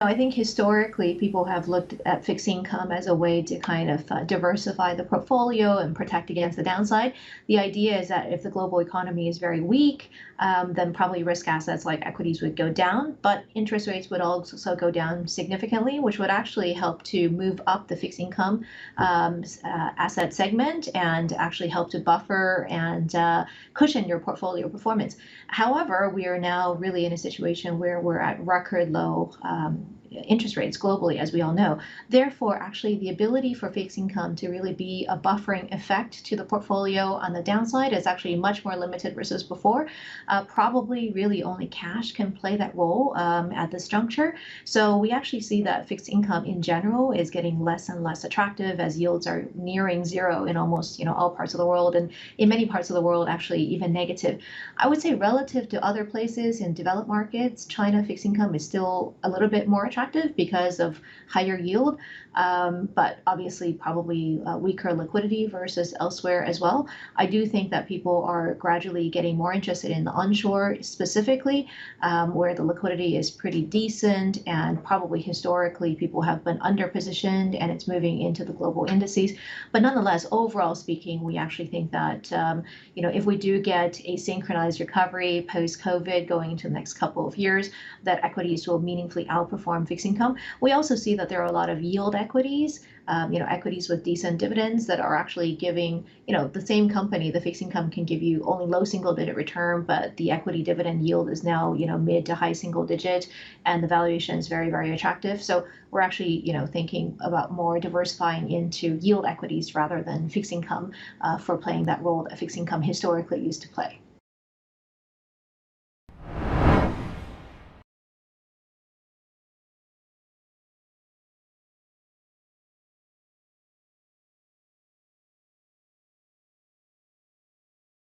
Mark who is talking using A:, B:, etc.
A: I think historically people have looked at fixed income as a way to kind of diversify the portfolio and protect against the downside. The idea is that if the global economy is very weak, then probably risk assets like equities would go down, but interest rates would also go down significantly, which would actually help to move up the fixed income asset segment and actually help to buffer and cushion your portfolio performance. However, we are now really in a situation where we're at record low interest rates globally, as we all know. Therefore, actually, the ability for fixed income to really be a buffering effect to the portfolio on the downside is actually much more limited versus before. Probably really only cash can play that role at this juncture. So we actually see that fixed income in general is getting less and less attractive as yields are nearing zero in almost all parts of the world, and in many parts of the world actually even negative. I would say relative to other places in developed markets, China fixed income is still a little bit more attractive because of higher yield, but obviously probably weaker liquidity versus elsewhere as well. I do think that people are gradually getting more interested in the onshore specifically, where the liquidity is pretty decent and probably historically people have been underpositioned and it's moving into the global indices. But nonetheless, overall speaking, we actually think that if we do get a synchronized recovery post-COVID going into the next couple of years, that equities will meaningfully outperform fixed income. We also see that there are a lot of yield equities, equities with decent dividends that are actually giving, the same company, the fixed income can give you only low single-digit return, but the equity dividend yield is now, mid to high single-digit, and the valuation is very, very attractive. So we're actually, thinking about more diversifying into yield equities rather than fixed income for playing that role that fixed income historically used to play.